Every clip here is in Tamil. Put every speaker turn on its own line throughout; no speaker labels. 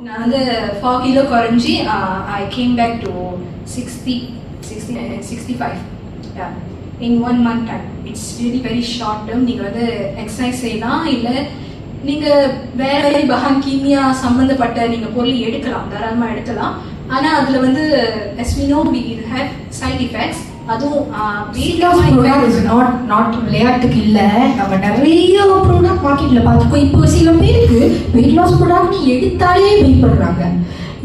நான் வந்து 4 கிலோ குறைஞ்சி I came back to 65 in 1 month time. It's really very short term. நீங்கள் வந்து எக்ஸசைஸ் செய்யலாம், இல்லை நீங்கள் வேற பஹான் கீமியா சம்மந்தப்பட்ட நீங்கள் பொருள் எடுக்கலாம், தாராளமாக எடுக்கலாம். ஆனால் அதில் வந்து as we know we have side effects. அதுவும்
விளையாட்டுக்கு இல்லை, நம்ம நிறைய ப்ராடக்ட் மார்க்கெட்டில் பார்த்துக்கோ. இப்போ சில பேருக்கு வெயிட் லாஸ் ப்ராடக்ட் எடுத்தாலே வெயிட் பண்ணுறாங்க.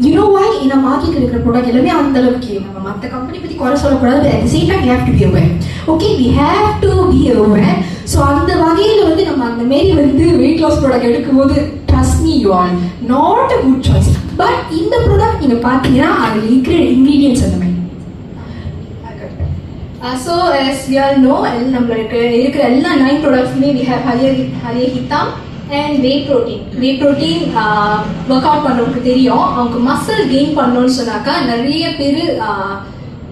யூனோ வாய் இந்த மார்க்கெட்டில் இருக்கிற ப்ராடக்ட் எல்லாமே அந்த அளவுக்கு நம்ம மற்ற கம்பெனி பற்றி குறை சொல்லக்கூடாது. At the same time we have to be aware. Okay, we have to be aware. So அந்த வகையில் வந்து நம்ம அந்த மாரி வந்து வெயிட் லாஸ் ப்ராடக்ட் எடுக்கும்போது trust me, you are not a good choice. But இந்த ப்ராடக்ட் நீங்கள் பார்த்தீங்கன்னா அதில் இருக்கிற இன்க்ரீடியன்ஸ் அந்த மாதிரி.
So as we all know, நம்மளுக்கு இருக்கிற எல்லா 9 ப்ராடக்ட்ஸுமே we have ஹரிய ஹித்தாம் and whey protein. Whey protein work out பண்ணுறவங்களுக்கு தெரியும். அவங்க மசில் கெயின் பண்ணணும்னு சொன்னாக்கா நிறைய பேர்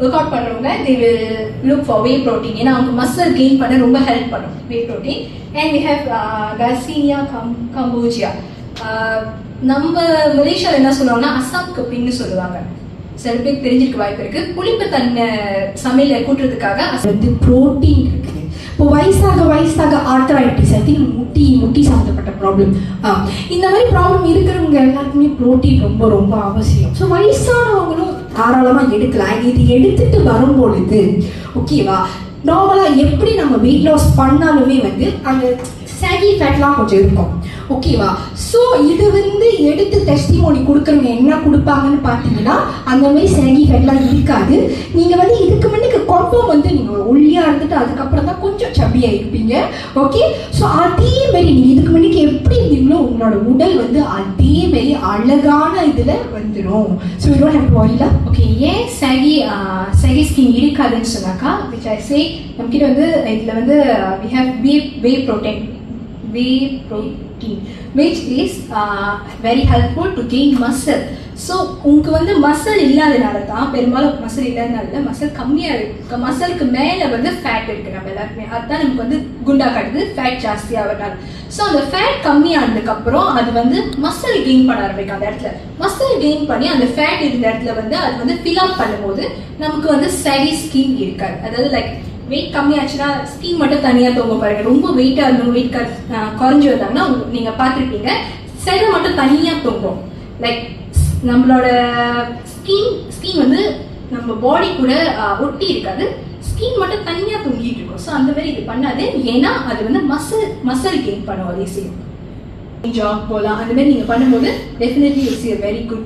ஒர்க் அவுட் பண்ணுறவங்க they will look for whey protein. ஏன்னா அவங்க மசில் கெயின் பண்ண ரொம்ப ஹெல்ப் பண்ணும் whey protein. And we have Garcinia cambogia. நம்ம மலேசியாவில் என்ன சொல்லுவாங்கன்னா அசாம் கப்பின்னு சொல்லுவாங்க. சில பேருக்கு தெரிஞ்சிருக்க வாய்ப்பு இருக்கு. புளிப்பு தன்மை சமையலை கூட்டுறதுக்காக
வந்து புரோட்டீன் இருக்குது. இப்போ வயசாக ஆர்த்தரைட்டிஸ், ஐ திங்க் முட்டி சம்மந்தப்பட்ட ப்ராப்ளம், இந்த மாதிரி ப்ராப்ளம் இருக்கிறவங்க எல்லாருக்குமே ப்ரோட்டீன் ரொம்ப ரொம்ப அவசியம். ஸோ வயசானவங்களும் தாராளமாக எடுக்கலாம். இது எடுத்துட்டு வரும்பொழுது ஓகேவா, நார்மலாக எப்படி நம்ம வெயிட் லாஸ் பண்ணாலுமே வந்து அந்த சாகி ஃபேட்லாம் கொஞ்சம் இருக்கும். ஓகேவா, ஸோ இது வந்து எடுத்து டெஸ்டிமோனி கொடுக்குறவங்க என்ன கொடுப்பாங்கன்னு பார்த்தீங்கன்னா அந்த மாதிரி சாகி ஃபேட்லாம் இருக்காது. நீங்கள் வந்து இதுக்கு முன்னுக்கு கன்ஃபார்ம் வந்து நீங்கள் ஒல்லியாக இருந்துட்டு அதுக்கப்புறம் தான் கொஞ்சம் சப்பியாக இருப்பீங்க. ஓகே, ஸோ அதே மாதிரி நீங்கள் இதுக்கு முன்னுக்கு எப்படி இருந்தீங்களோ உங்களோட உடல் வந்து அதே மாதிரி அழகான இதில் வந்துடும். So you don't have to worry.
Okay, ஏன் சாகி ஸ்கின் இருக்காதுன்னு சொன்னாக்கா விச் ஐ சே நம்மக்கிட்ட வந்து இதில் வந்து we have whey protein which is very helpful to gain muscle. So உங்களுக்கு வந்து மசில் இல்லாதனால தான், பெரும்பாலும் மசில் இல்லாதனால மசில் கம்மியாக இருக்கு. மசிலுக்கு மேலே வந்து ஃபேட் இருக்குது நம்ம எல்லாருக்குமே. அதுதான் நமக்கு வந்து குண்டா காட்டுது, ஃபேட் ஜாஸ்தியாகிறதுனால. ஸோ அந்த ஃபேட் கம்மியானதுக்கப்புறம் அது வந்து மசில் கெயின் பண்ண ஆரம்பிக்கும். அந்த இடத்துல மசில் கெயின் பண்ணி அந்த ஃபேட் இருந்த இடத்துல வந்து அது வந்து ஃபில் அப் பண்ணும்போது நமக்கு வந்து saggy skin இருக்காது. அதாவது லைக் வெயிட் கம்மியாச்சுன்னா ஸ்கின் மட்டும் தனியாக தொங்க பாருங்க. ரொம்ப வெயிட்டாக இருந்தவங்க வெயிட் குறைஞ்சி வந்தாங்கன்னா நீங்கள் பார்த்துருப்பீங்க, சைடு மட்டும் தனியாக தொங்கும். லைக் நம்மளோட ஸ்கின் வந்து நம்ம பாடி கூட ஒட்டி இருக்காது, ஸ்கின் மட்டும் தனியாக தொங்கிட்டு இருக்கும். ஸோ அந்த மாதிரி இது பண்ணாது, ஏன்னா அது வந்து மசில் கெயின் பண்ணும். அதே செய்யும் ஜாக் போகலாம், அந்த மாதிரி நீங்கள் பண்ணும்போது definitely you see a very good.